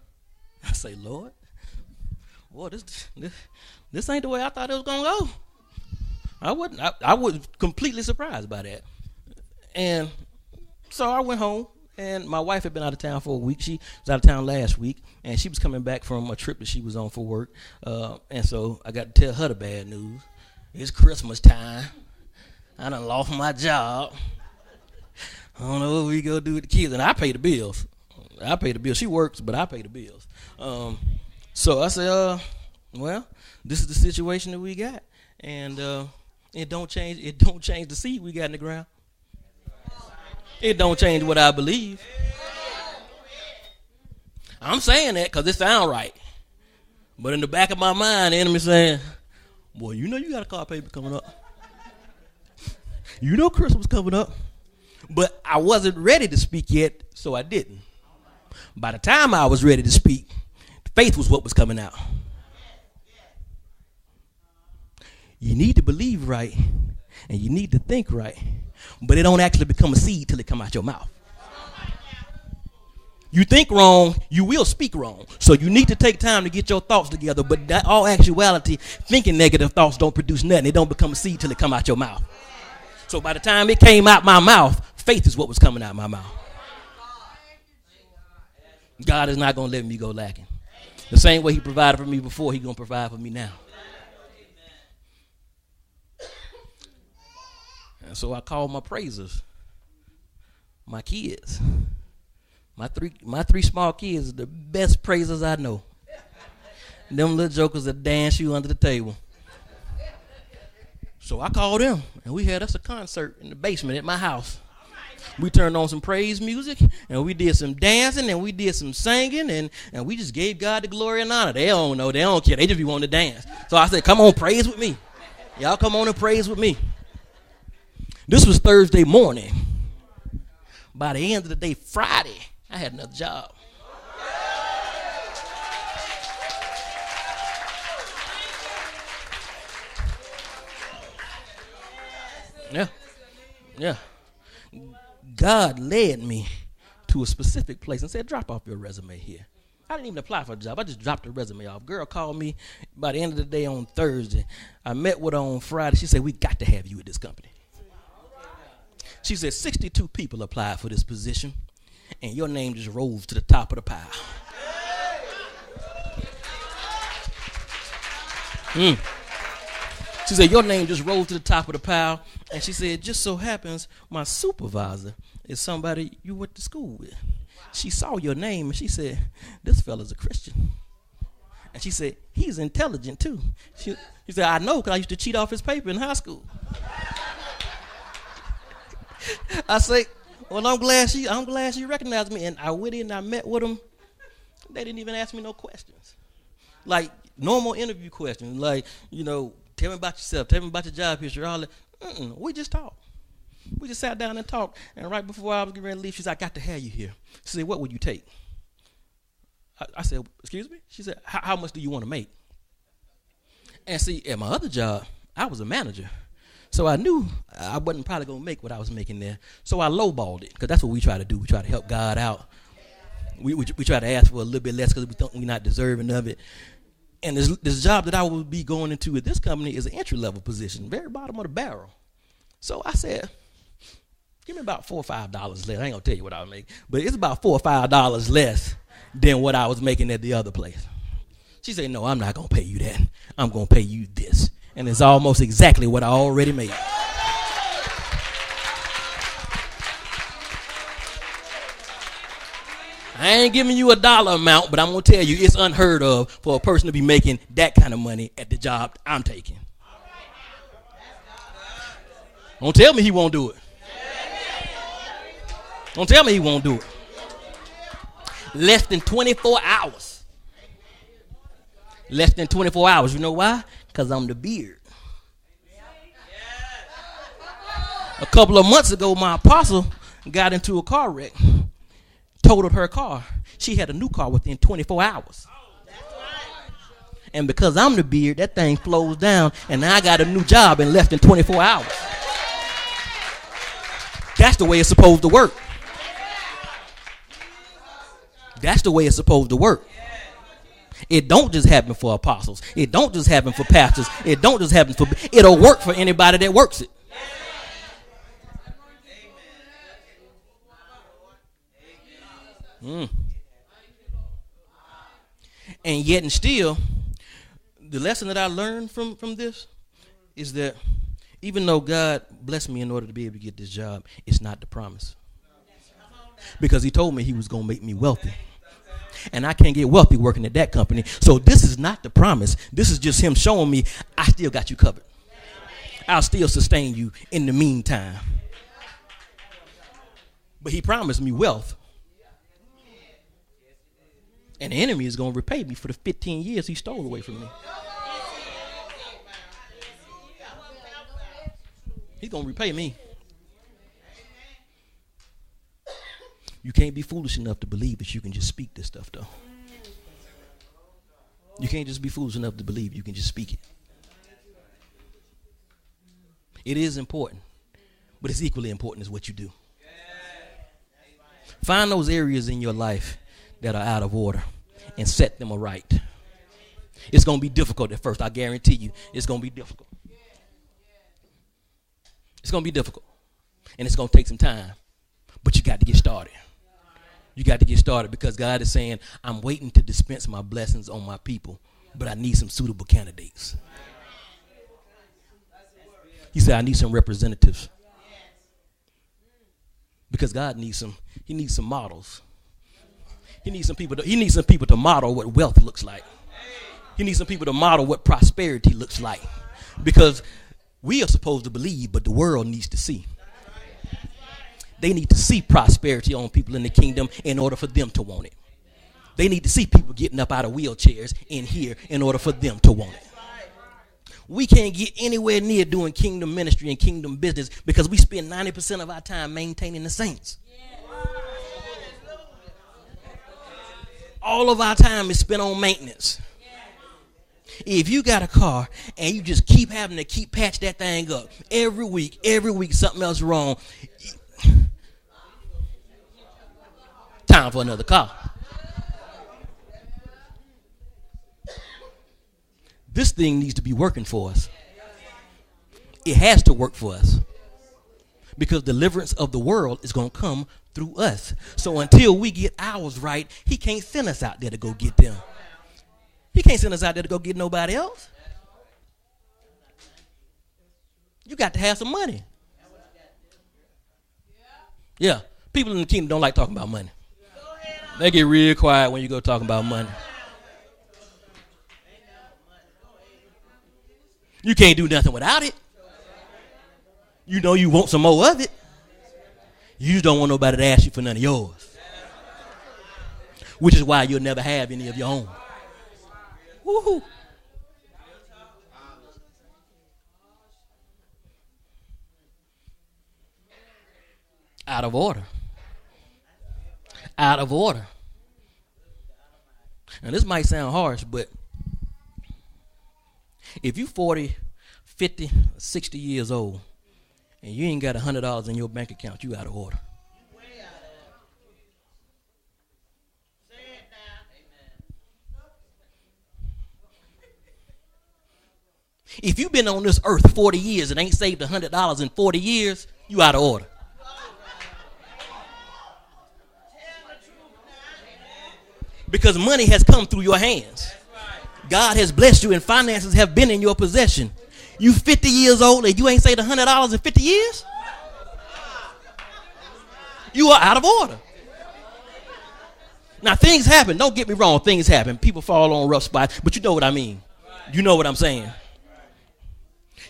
say, Lord, boy, this ain't the way I thought it was going to go. I was completely surprised by that. And so I went home. And my wife had been out of town for a week. She was out of town last week, and she was coming back from a trip that she was on for work. And so I got to tell her the bad news. It's Christmas time. I done lost my job. I don't know what we gonna do with the kids. And I pay the bills. She works, but I pay the bills. So I said, well, this is the situation that we got. And it don't change the seed we got in the ground. It don't change what I believe. I'm saying that because it sounds right. But in the back of my mind, the enemy saying, boy, you got a car payment coming up. Christmas coming up. But I wasn't ready to speak yet, so I didn't. By the time I was ready to speak, faith was what was coming out. You need to believe right, and you need to think right. But it don't actually become a seed till it come out your mouth. You think wrong, you will speak wrong. So you need to take time to get your thoughts together. But that all actuality, thinking negative thoughts don't produce nothing. It don't become a seed till it come out your mouth. So by the time it came out my mouth, faith is what was coming out my mouth. God is not going to let me go lacking. The same way he provided for me before, he's going to provide for me now. And so I called my praisers, my kids. My three small kids are the best praisers I know. Them little jokers that dance you under the table. So I called them, and we had us a concert in the basement at my house. We turned on some praise music, and we did some dancing, and we did some singing, and we just gave God the glory and honor. They don't know. They don't care. They just be wanting to dance. So I said, come on, praise with me. Y'all come on and praise with me. This was Thursday morning. By the end of the day, Friday, I had another job. Yeah. God led me to a specific place and said, drop off your resume here. I didn't even apply for a job. I just dropped the resume off. Girl called me by the end of the day on Thursday. I met with her on Friday. She said, we got to have you at this company. She said 62 people applied for this position, and your name just rose to the top of the pile. She said, your name just rose to the top of the pile. And she said, just so happens my supervisor is somebody you went to school with. She saw your name, and she said, this fella's a Christian. And she said, he's intelligent, too. She said, I know, because I used to cheat off his paper in high school. I say, well, I'm glad she recognized me. And I went in and I met with them. They didn't even ask me no questions. Like normal interview questions. Like, tell me about yourself. Tell me about your job history. All that. We just talked. We just sat down and talked. And right before I was getting ready to leave, she said, I got to have you here. She said, what would you take? I said, excuse me? She said, how much do you want to make? And see, at my other job, I was a manager. So I knew I wasn't probably going to make what I was making there. So I lowballed it, because that's what we try to do. We try to help God out. We try to ask for a little bit less because we think we're not deserving of it. And this job that I will be going into at this company is an entry-level position, very bottom of the barrel. So I said, give me about $4 or $5 less. I ain't gonna tell you what I was making, but it's about $4 or $5 less than what I was making at the other place. She said, no, I'm not gonna pay you that. I'm gonna pay you this. And it's almost exactly what I already made. I ain't giving you a dollar amount, but I'm going to tell you it's unheard of for a person to be making that kind of money at the job I'm taking. Don't tell me he won't do it. Don't tell me he won't do it. Less than 24 hours. Less than 24 hours. You know why? Because I'm the beard. A couple of months ago, my apostle got into a car wreck. Totaled her car. She had a new car within 24 hours. And because I'm the beard, that thing flows down, and I got a new job in less than 24 hours. That's the way it's supposed to work. That's the way it's supposed to work. It don't just happen for apostles. It don't just happen for pastors. It don't just happen for... It'll work for anybody that works it. And yet and still, the lesson that I learned from this is that even though God blessed me in order to be able to get this job, it's not the promise. Because he told me he was going to make me wealthy. And I can't get wealthy working at that company. So this is not the promise. This is just him showing me I still got you covered. I'll still sustain you in the meantime. But he promised me wealth. And the enemy is going to repay me for the 15 years he stole away from me. He's going to repay me. You can't be foolish enough to believe that you can just speak this stuff, though. You can't just be foolish enough to believe you can just speak it. It is important, but it's equally important as what you do. Find those areas in your life that are out of order and set them aright. It's going to be difficult at first. I guarantee you it's going to be difficult. It's going to be difficult. And it's going to take some time. But you got to get started. You got to get started because God is saying, I'm waiting to dispense my blessings on my people, but I need some suitable candidates. He said, I need some representatives. Because God needs some models. He needs some people to model what wealth looks like. He needs some people to model what prosperity looks like. Because we are supposed to believe, but the world needs to see. They need to see prosperity on people in the kingdom in order for them to want it. They need to see people getting up out of wheelchairs in here in order for them to want it. We can't get anywhere near doing kingdom ministry and kingdom business because we spend 90% of our time maintaining the saints. All of our time is spent on maintenance. If you got a car and you just keep having to patch that thing up every week something else wrong, time for another car. This thing needs to be working for us. It has to work for us. Because deliverance of the world is going to come through us. So until we get ours right, he can't send us out there to go get them. He can't send us out there to go get nobody else. You got to have some money. Yeah, people in the kingdom don't like talking about money. They get real quiet when you go talking about money. You can't do nothing without it. You know you want some more of it. You just don't want nobody to ask you for none of yours. Which is why you'll never have any of your own. Woo-hoo. Out of order. Out of order. And this might sound harsh, but if you're 40, 50, 60 years old, and you ain't got $100 in your bank account, you out of order. If you've been on this earth 40 years and ain't saved $100 in 40 years, you out of order. Because money has come through your hands. God has blessed you and finances have been in your possession. You 50 years old and you ain't saved $100 in 50 years? You are out of order. Now, things happen. Don't get me wrong. Things happen. People fall on rough spots. But you know what I mean. You know what I'm saying.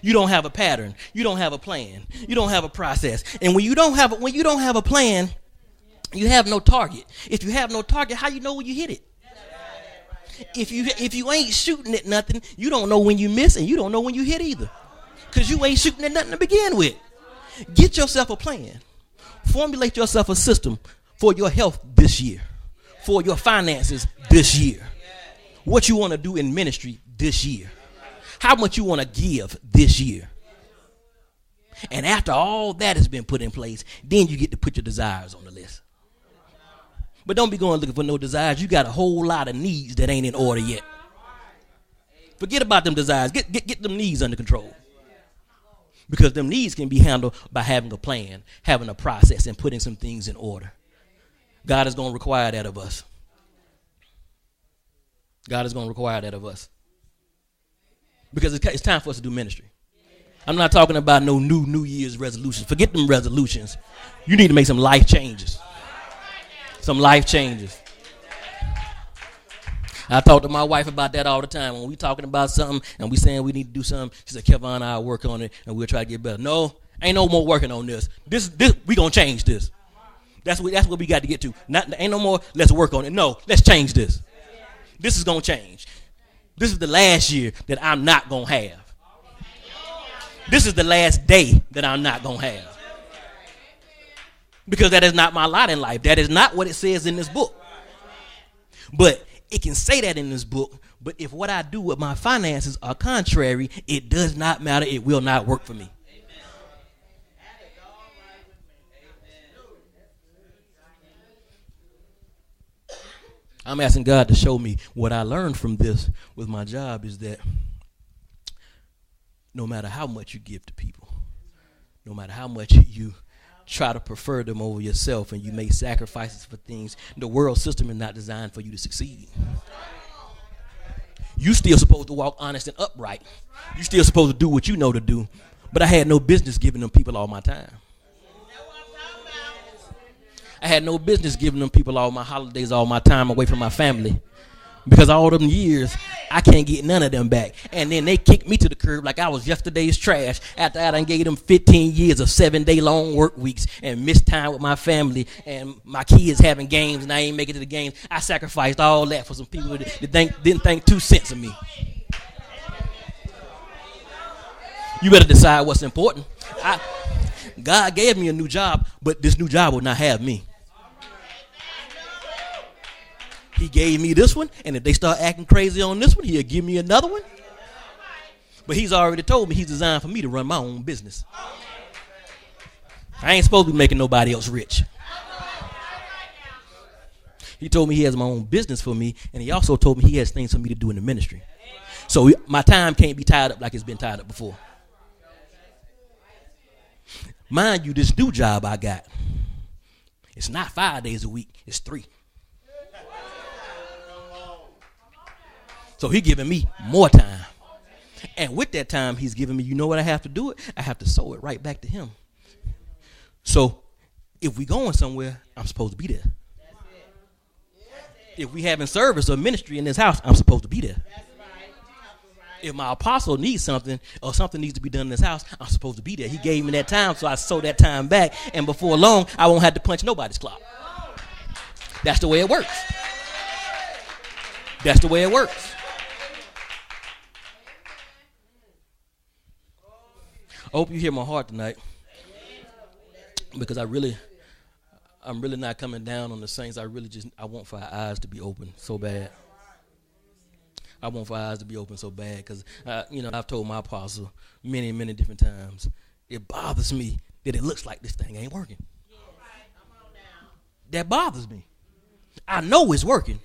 You don't have a pattern. You don't have a plan. You don't have a process. And when you don't have a plan, you have no target. If you have no target, how you know when you hit it? If you ain't shooting at nothing, you don't know when you miss and you don't know when you hit either. Because you ain't shooting at nothing to begin with. Get yourself a plan. Formulate yourself a system for your health this year. For your finances this year. What you want to do in ministry this year. How much you want to give this year. And after all that has been put in place, then you get to put your desires on the list. But don't be going looking for no desires. You got a whole lot of needs that ain't in order yet. Forget about them desires. Get them needs under control. Because them needs can be handled by having a plan, having a process, and putting some things in order. God is going to require that of us. God is going to require that of us. Because it's time for us to do ministry. I'm not talking about no New Year's resolutions. Forget them resolutions. You need to make some life changes. Some life changes. I talk to my wife about that all the time. When we talking about something and we saying we need to do something, she said, Kevin, I'll work on it and we'll try to get better. No, ain't no more working on this. This we gonna change this. That's what we got to get to. Ain't no more let's work on it. No, let's change this. This is gonna change. This is the last year that I'm not gonna have. This is the last day that I'm not gonna have. Because that is not my lot in life. That is not what it says in this book. But it can say that in this book, but if what I do with my finances are contrary, it does not matter. It will not work for me. I'm asking God to show me what I learned from this with my job is that no matter how much you give to people, no matter how much you try to prefer them over yourself and you make sacrifices for things, the world system is not designed for you to succeed. You still supposed to walk honest and upright. You still supposed to do what you know to do. But I had no business giving them people all my time. I had no business giving them people all my holidays, all my time away from my family. Because all them years, I can't get none of them back. And then they kicked me to the curb like I was yesterday's trash after I done gave them 15 years of 7-day long work weeks and missed time with my family and my kids having games and I ain't make it to the games. I sacrificed all that for some people that didn't think 2 cents of me. You better decide what's important. God gave me a new job, but this new job will not have me. He gave me this one, and if they start acting crazy on this one, he'll give me another one. But he's already told me he's designed for me to run my own business. I ain't supposed to be making nobody else rich. He told me he has my own business for me, and he also told me he has things for me to do in the ministry. So my time can't be tied up like it's been tied up before. Mind you, this new job I got, it's not 5 days a week, it's 3. So he's giving me more time. And with that time he's giving me, you know what I have to do it? I have to sow it right back to him. So if we going somewhere, I'm supposed to be there. If we having service or ministry in this house, I'm supposed to be there. If my apostle needs something or something needs to be done in this house, I'm supposed to be there. He gave me that time, so I sow that time back. And before long, I won't have to punch nobody's clock. That's the way it works. That's the way it works. I hope you hear my heart tonight, because I'm really not coming down on the saints. I want for our eyes to be open so bad. I want for our eyes to be open so bad because, I've told my apostle many, many different times, it bothers me that it looks like this thing ain't working. That bothers me. I know it's working.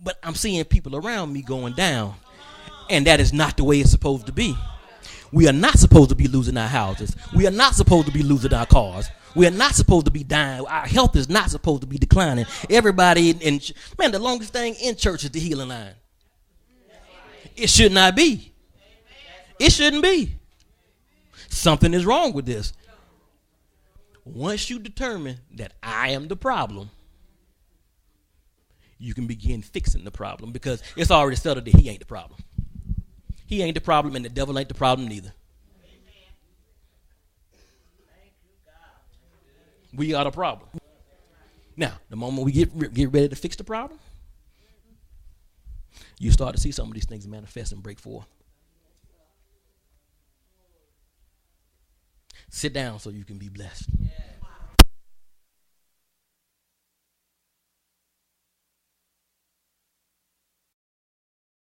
But I'm seeing people around me going down. And that is not the way it's supposed to be. We are not supposed to be losing our houses. We are not supposed to be losing our cars. We are not supposed to be dying. Our health is not supposed to be declining. Everybody man, the longest thing in church is the healing line. It should not be. It shouldn't be. Something is wrong with this. Once you determine that I am the problem, you can begin fixing the problem, because it's already settled that he ain't the problem. He ain't the problem, and the devil ain't the problem neither. We are the problem. Now, the moment we get ready to fix the problem, you start to see some of these things manifest and break forth. Sit down so you can be blessed.